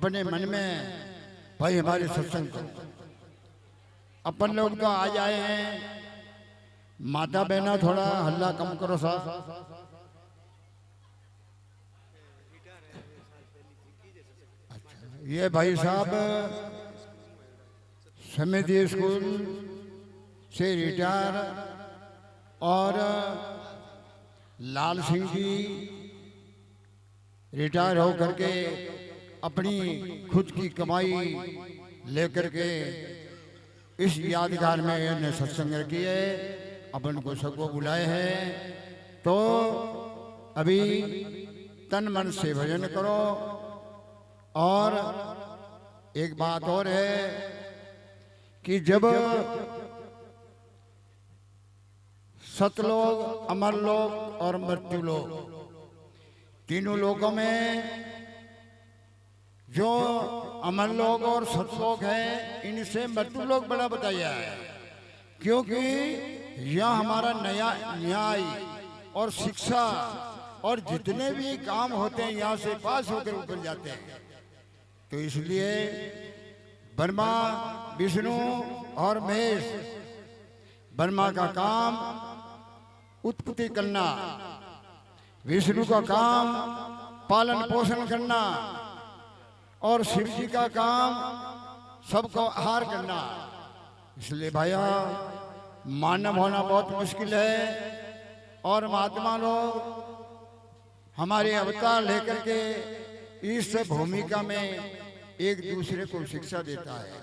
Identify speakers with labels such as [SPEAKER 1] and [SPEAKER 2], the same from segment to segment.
[SPEAKER 1] अपने मन में भाई हमारे सत्संग को अपन लोग तो आज आए हैं। माता बहना थोड़ा हल्ला कम करो सा। अच्छा, ये भाई साहब समिति स्कूल से रिटायर और लाल सिंह जी रिटायर हो करके अपनी खुद की कमाई लेकर के इस यादगार में इन्हें सत्संग किए, अपन को सबको बुलाए हैं। तो अभी तन मन से भजन करो। और एक बात और है कि जब सतलोक, अमरलोक और मृत्युलोक तीनों लोकों में जो अमरलोक और सतलोक है, इनसे मृत्युलोक बड़ा बताया है, क्योंकि यह हमारा नया न्याय और शिक्षा और जितने भी काम होते हैं यहाँ से पास होकर ऊपर जाते हैं। तो इसलिए ब्रह्मा, विष्णु और महेश, ब्रह्मा का काम उत्पत्ति करना, विष्णु का काम पालन पोषण करना और शिव जी का काम सबको आहार करना। इसलिए भैया मानव होना बहुत मुश्किल है और महात्मा लोग हमारे अवतार लेकर के इस भूमिका में एक दूसरे को शिक्षा देता है।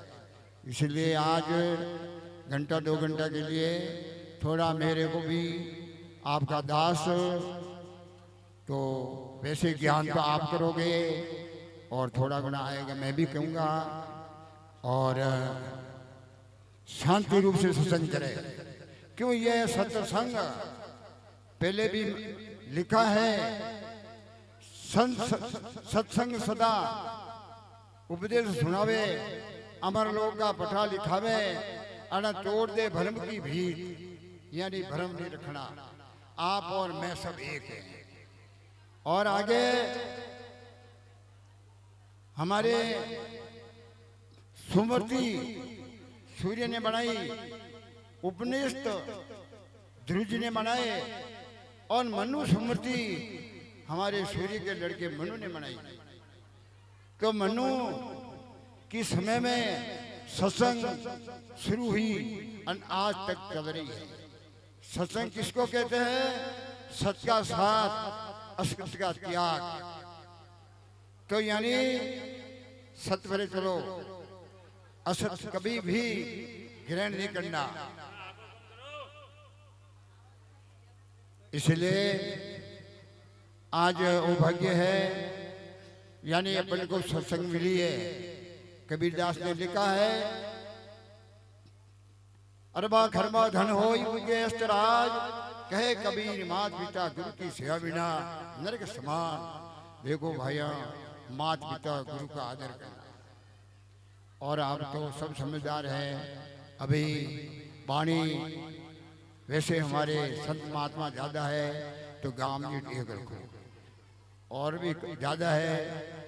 [SPEAKER 1] इसलिए आज घंटा 2 घंटा के लिए थोड़ा मेरे को भी आपका दास, तो वैसे ज्ञान तो आप करोगे और थोड़ा गुना आएगा मैं भी कहूँगा। और शांति रूप से सत्संग करें, क्यों यह सत्संग पहले भी लिखा है, सत्संग सदा उपदेश सुनावे, अमर लोग का पठा लिखावे, अन तोड़ दे भरम की भीत, यानी भरम नहीं रखना, आप और मैं सब एक हैं। और आगे हमारे सुमृति सूर्य ने बनाई, उपनिषद ध्रुव जी ने बनाए और मनु स्मृति हमारे सूर्य के लड़के मनु ने बनाई। तो मनु की समय में सत्संग शुरू हुई और आज तक चल रही है। सत्संग किसको कहते हैं? सत्य का साथ, असत का त्याग। तो यानी सत्य पर चलो, असत कभी भी ग्रहण नहीं करना। इसलिए आज वो भाग्य है, यानी अपन को सत्संग मिली है। कबीरदास ने लिखा है, अरबा खरबा धन हो मुझे अष्टराज, कहे कबीर मात पिता गुरु की सेवा बिना नरक समान। देखो भाइया, मात पिता गुरु का आदर करना। और आप तो सब समझदार हैं। अभी वाणी वैसे हमारे संत महात्मा ज़्यादा है तो गांव में टेक रखो, और भी ज़्यादा है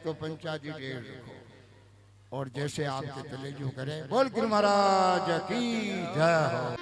[SPEAKER 1] तो पंचायत टेक रखो। और जैसे आपके चले जो करें, बोल गुरु महाराज की जय हो।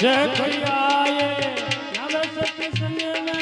[SPEAKER 2] जय कोई आए नव सत्संग में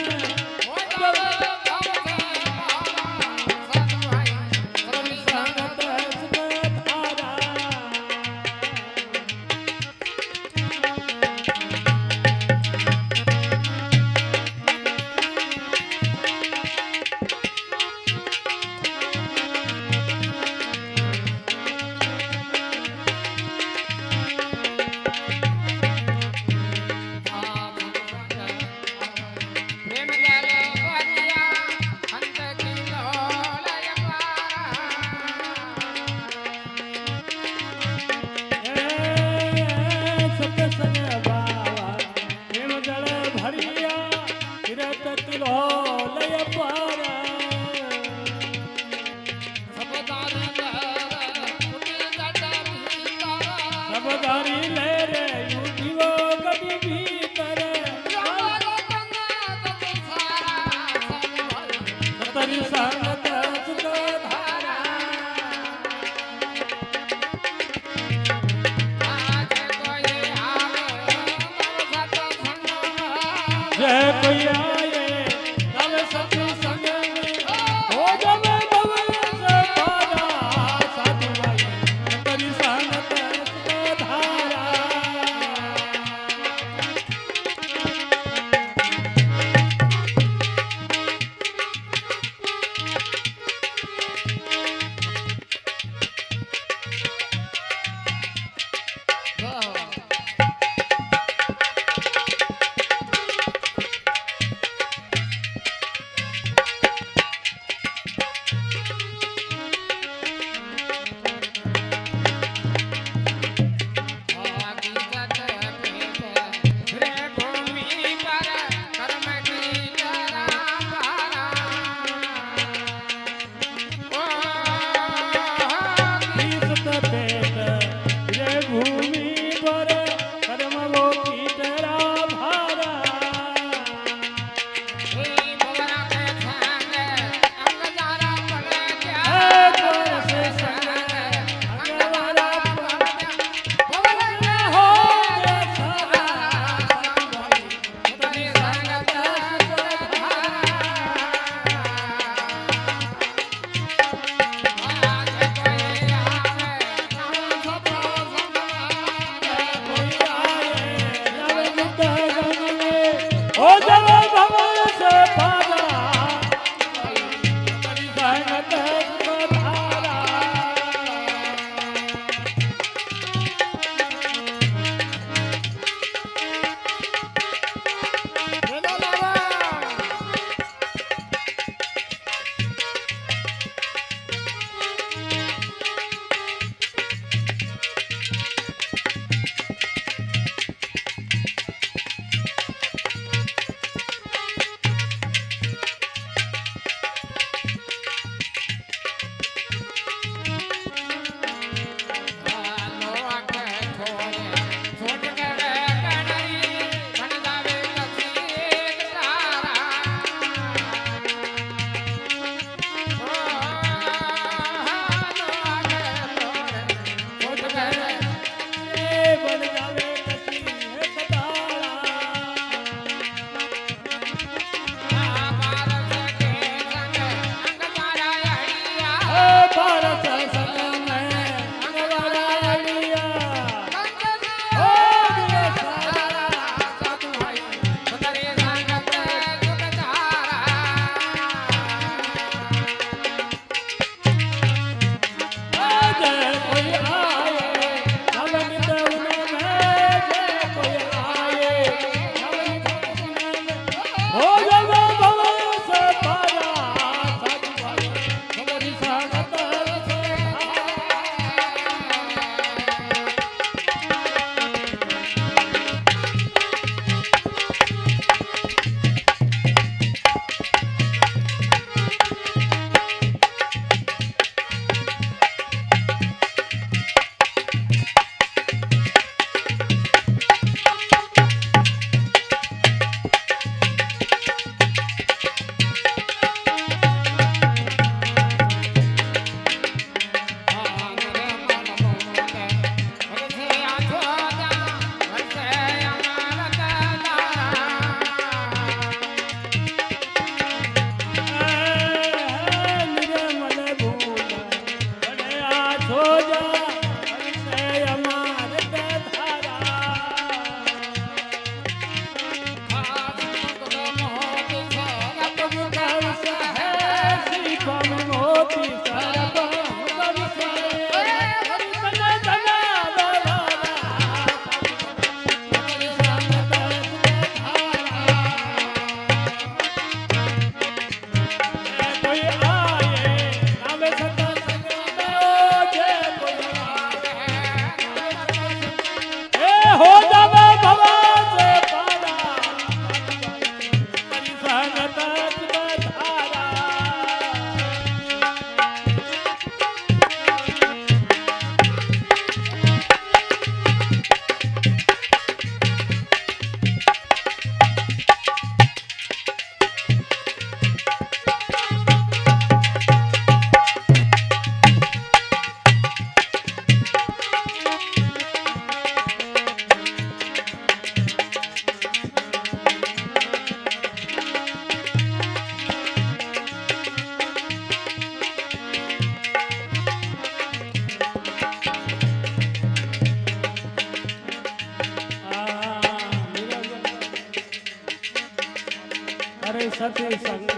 [SPEAKER 2] सत्संग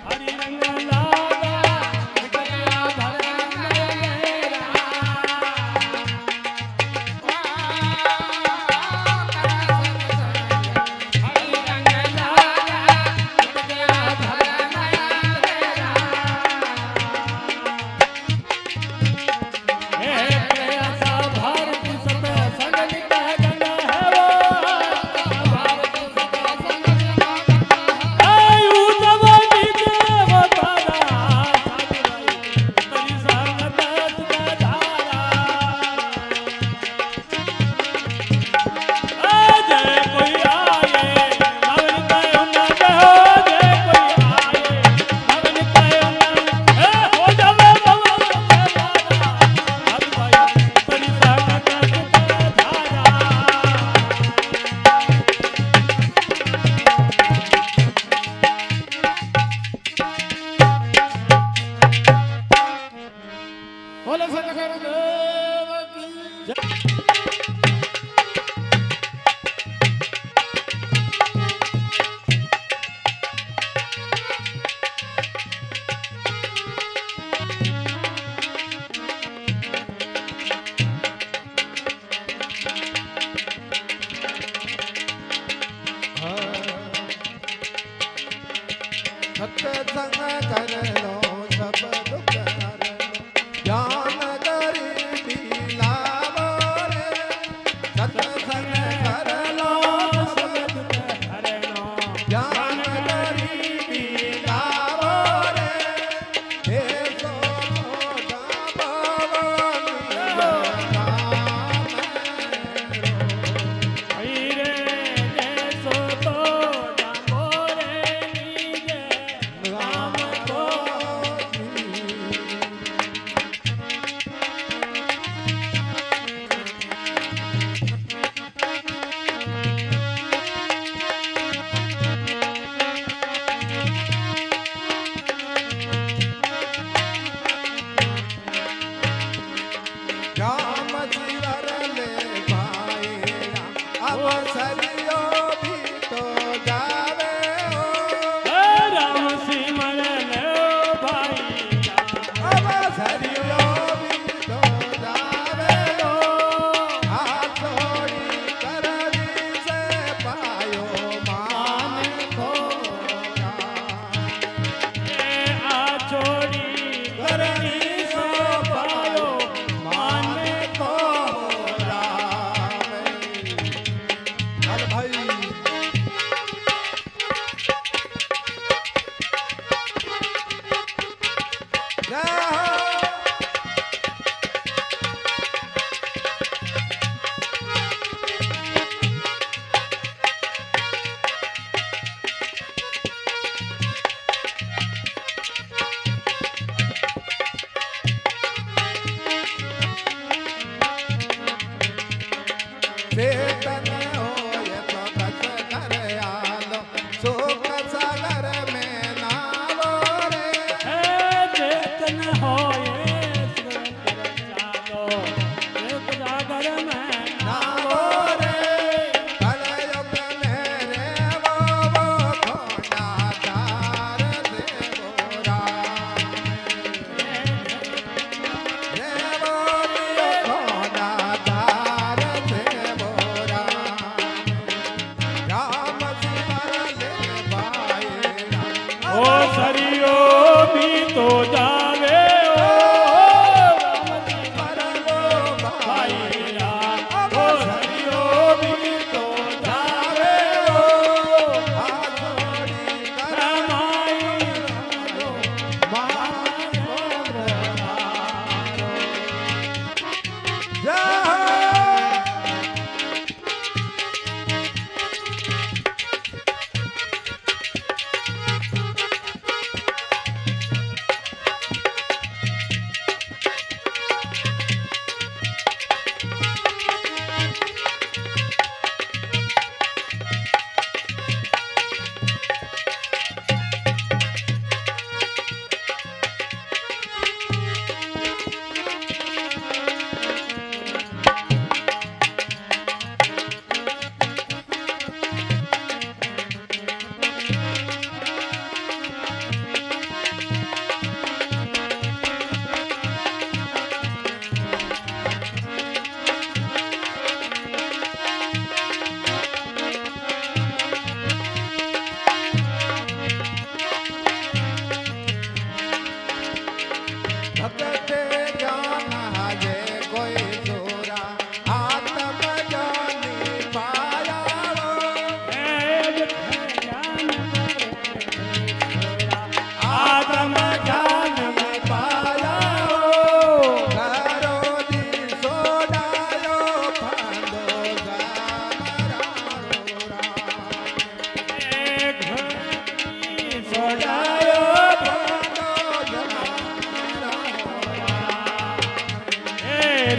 [SPEAKER 2] हरि रंग लागा विकला भरन मेरा हरि रंग लागा विकला भरन मेरा हे प्रयासा भारत सत्संग निकह गंग है वो भारत सत्संग बोलो सतगुरु देव की जय।
[SPEAKER 3] सत्संग कर लो सब दुख हर लो ज्ञान गरीबी लावो रे सत्संग कर लो सब दुख
[SPEAKER 2] हरे नो
[SPEAKER 3] ज्ञान गरीबी लावो रे हे सो मोटा भवानी नाम
[SPEAKER 2] रे ने सो तो डांबो रे नीजे नाम को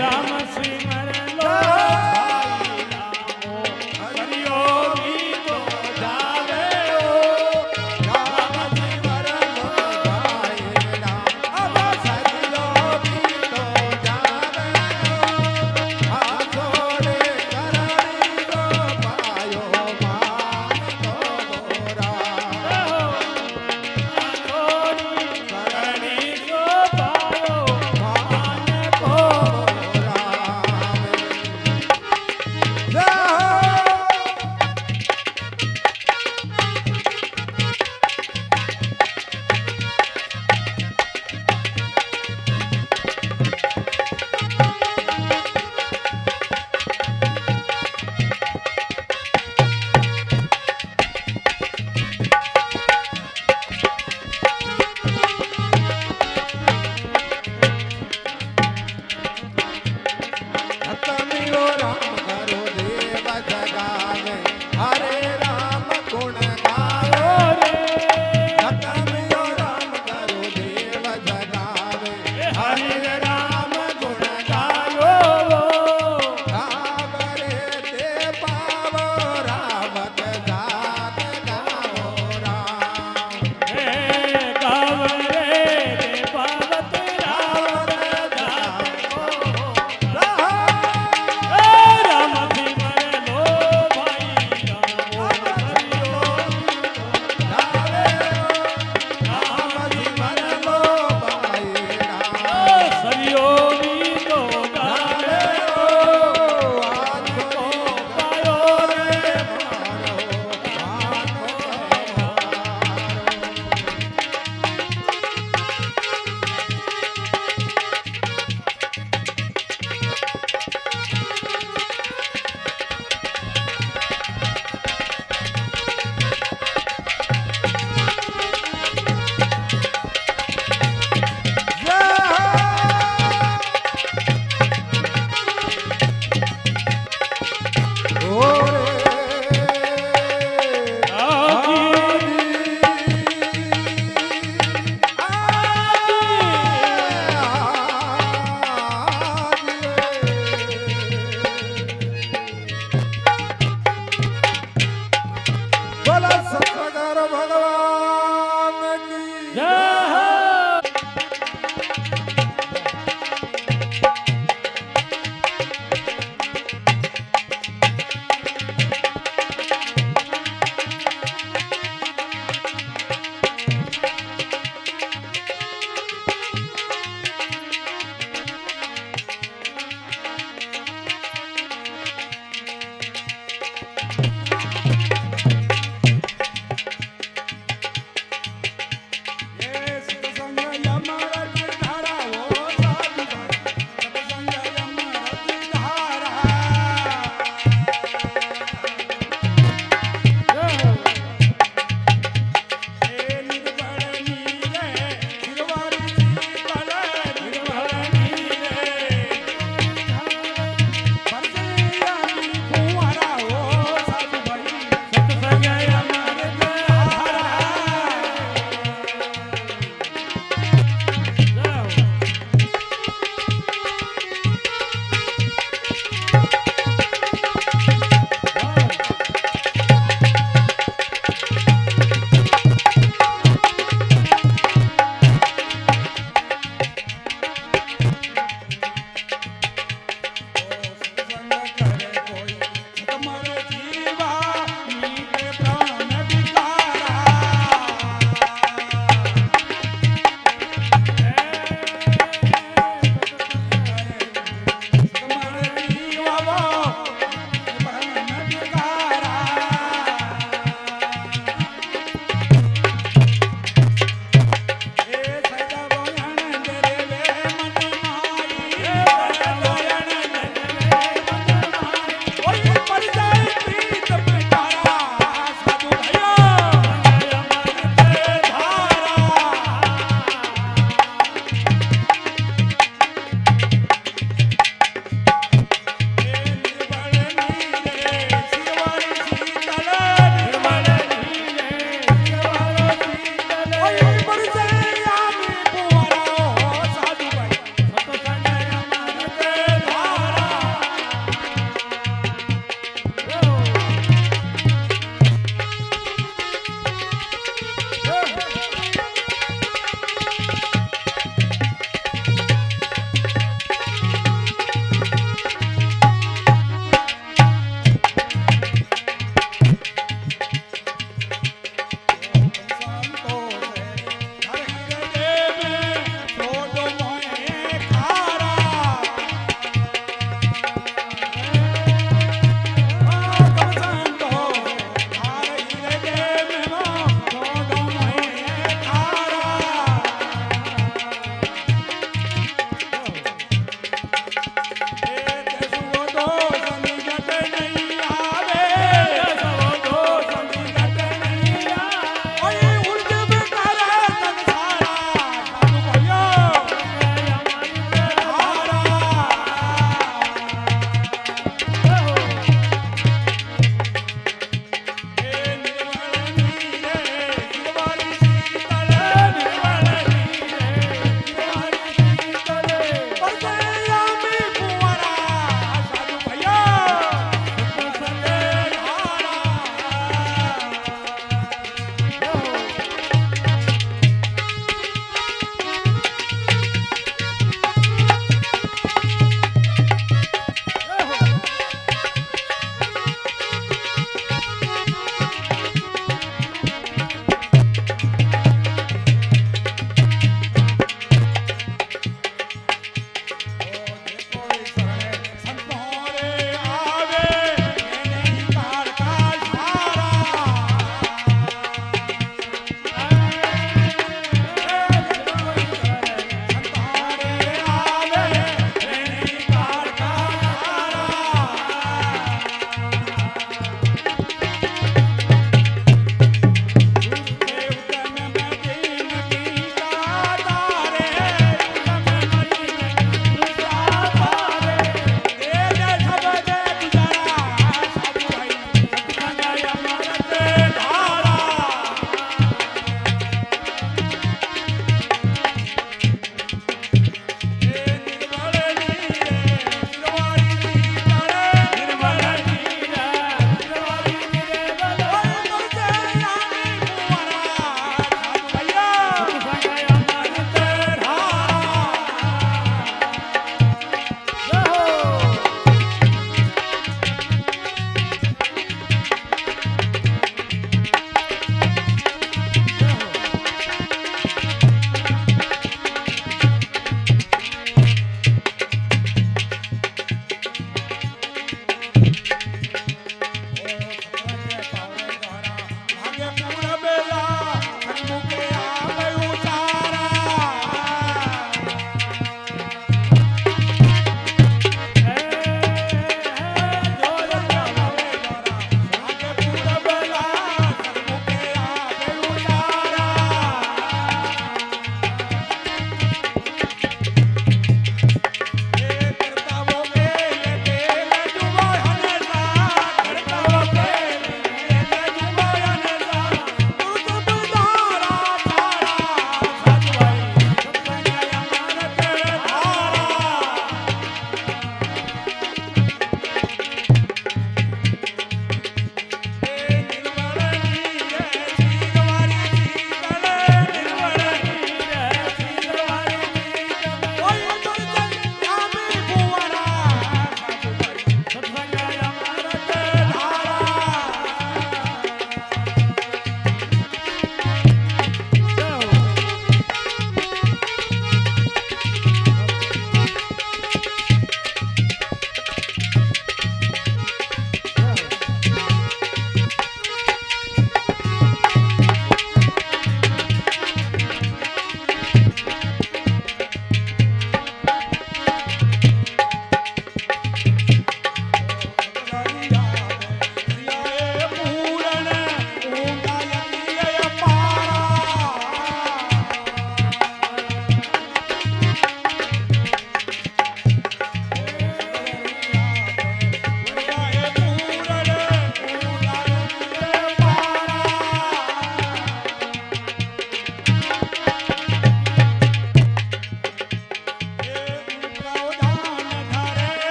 [SPEAKER 2] રામ સિમર લો ભાઈ રામો હરિયો ગીતો જાવે
[SPEAKER 3] રામ જીવર લો ભાઈ રામ સરિયો ગીતો જાવે આ છોડે કરણી રો પાયો માન તો મોરા
[SPEAKER 2] થોડી કરણી સો પાયો માન કો
[SPEAKER 3] મોરા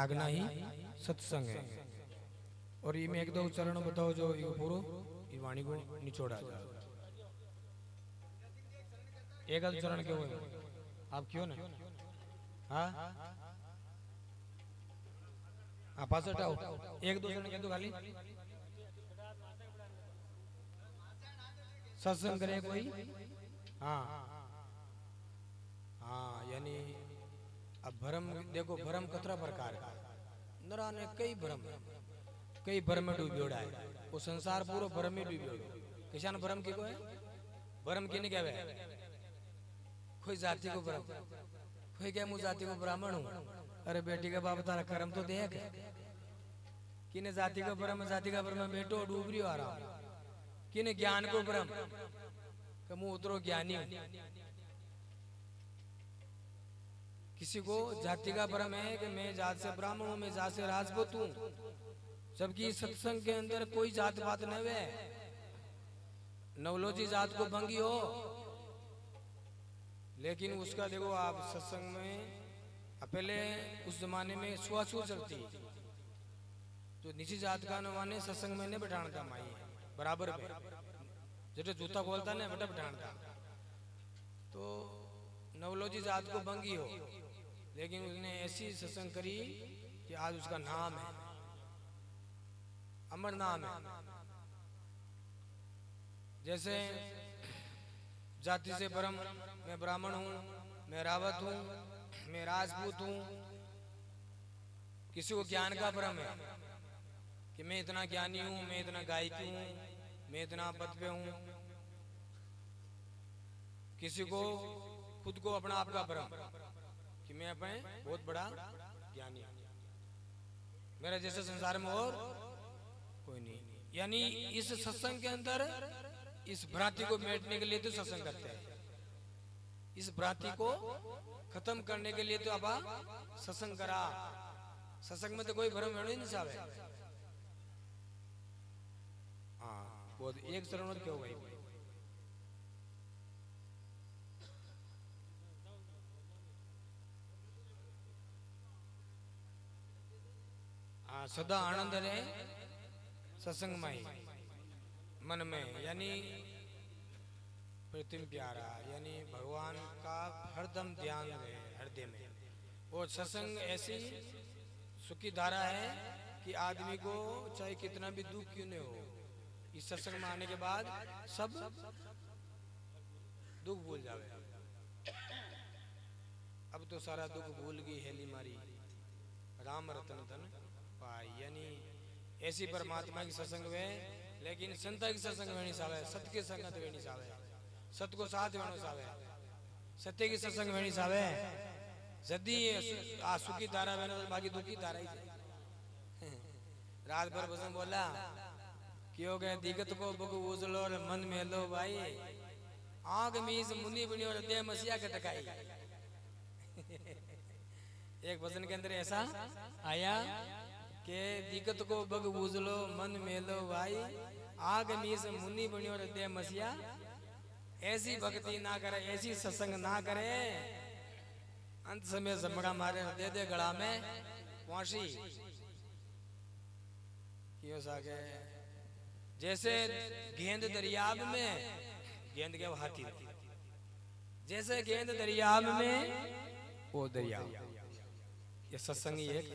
[SPEAKER 4] त्यागना ही सत्संग है। और ये में एक दो चरण बताओ जो ये पूरो ये वाणी को निचोड़ा जाए। एक आध चरण क्यों है आप क्यों ना हाँ हाँ पास हटाओ एक दो चरण कह दो खाली सत्संग करे कोई हाँ हाँ यानी अब भ्रम देखो भ्रम कतरा प्रकार का नरा ने कई भ्रम में डूबोड़ा है वो संसार पूरा भ्रम में डूबोड़ा किसान भ्रम की को है भ्रम की नहीं कहवे कोई जाति को भ्रम कोई क्या मुझ जाति को ब्राह्मण हूँ अरे बेटी का बाप तारा कर्म तो देख किने जाति का भ्रम बेटो डूब रही हो आ रहा किने ज्ञान को भ्रम कि मुँह उतरो ज्ञानी हूँ किसी को जाति का भ्रम है कि मैं जात से ब्राह्मण हूँ मैं जात से राजपूत हूँ जबकि सत्संग के अंदर कोई जात पात नहीं है नवलोची जात को भंगी हो लेकिन उसका देखो आप सत्संग में पहले उस जमाने में छुआछूत चलती तो नीची जात का माने सत्संग में नहीं बैठाना था माई बराबर में जो जूता खोलता ना बेटा बैठाना था तो नवलोची जात को भंगी हो लेकिन उसने ऐसी सत्संग करी कि आज उसका नाम है अमर नाम है। जैसे जाति से भ्रम मैं ब्राह्मण हूँ मैं रावत हूँ मैं राजपूत हूँ किसी को ज्ञान का भ्रम है कि मैं इतना ज्ञानी हूँ मैं इतना गायकी हूँ मैं इतना पद पे हूँ किसी को खुद को अपना आप का भ्रम कि मैं अपने बहुत बड़ा ज्ञानी हूँ मेरा जैसे संसार में और कोई नहीं यानी इस सत्संग के अंदर इस भ्रांति को मिटाने के लिए तो सत्संग करते हैं इस भ्रांति को खत्म करने के लिए तो अब सत्संग करा सत्संग में तो कोई भ्रम ही नहीं साहब हाँ बहुत एक चरण में क्यों भाई हाँ सदा आनंद रहे सत्संग में मन में यानी प्रतिम प्यारा यानी भगवान का हरदम ध्यान रहे हृदय में और सत्संग ऐसी सुखी धारा है कि आदमी को चाहे कितना भी दुख क्यों नहीं हो इस सत्संग में आने के बाद सब दुख भूल जावे अब तो सारा दुख भूल गई हेली मारी राम रतन धन पाई यानी ऐसी परमात्मा की सत्संग में लेकिन संत की सत्संग में नहीं सावे सत्य की संगत में नहीं सावे सत्य को साथ में सावे सत्य की सत्संग में नहीं सावे जदी आ सुखी धारा में बाकी दुखी धारा ही रात भर भजन बोला क्यों गए दिगत को बगु उजलो और मन में लो भाई आंख मीज मुनि बनी और देह मसीहा कटकाई एक भजन के अंदर ऐसा आया के दिक्कत को बग बूझलो मन मेलो भाई आग मीस मुनि बनियो और दे मसिया ऐसी भक्ति ना करे ऐसी सत्संग ना करे अंत समय जमड़ा मारे दे दे गला में वाशी क्यों साके जैसे गेंद दरियाब में गेंद के हाथी जैसे गेंद दरियाब में वो दरियाब ये सत्संग ही एक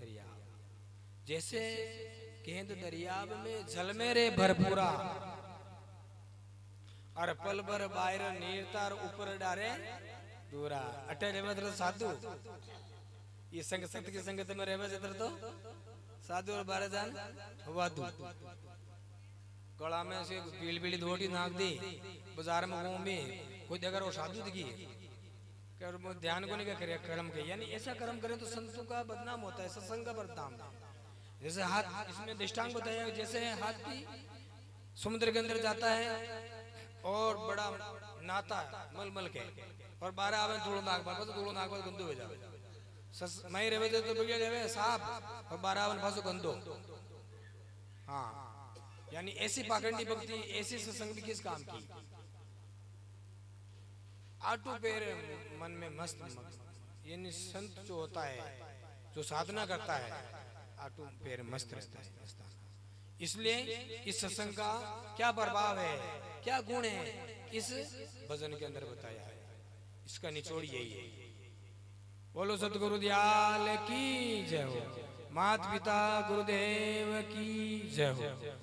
[SPEAKER 4] दरियाब जैसे गेंद दरियाब में जल मेरे भरपूरा और पल भर बाहर नीरतार ऊपर डारे दूरा अटे रेवे साधु ये संग सत्य की संगत में रेवे तो साधु और बारह जान वाधु गला में से पीली पीली धोटी नाक दी बाजार में घूमी कोई अगर वो साधु दिखी कर ध्यान को नहीं करे कर्म के यानी ऐसा कर्म करें तो संतों का बदनाम होता है सत्संग का बदनाम जैसे हाथ इसमें दृष्टांत बताया जैसे हाथी समुद्र के अंदर जाता है और बड़ा नाता मल मल के और 12 आवे धूलो नाक पर तो धूलो नाक पर गंदो हो जावे मई रेवे तो बढ़िया रेवे साफ और 12 आवे फासो गंदो हाँ यानी ऐसी पाखंडी भक्ति ऐसी सत्संग भी किस काम की आटू पैर मन में मस्त यानी संत जो होता है जो साधना करता है आटू पैर मस्त रहता है मस्ताना। इसलिए इस सत्संग का क्या प्रभाव है, क्या गुण है, इस भजन के अंदर बताया है। इसका निचोड़ यही है। बोलो सतगुरु दयाल की जय हो, मात पिता गुरुदेव की जय हो।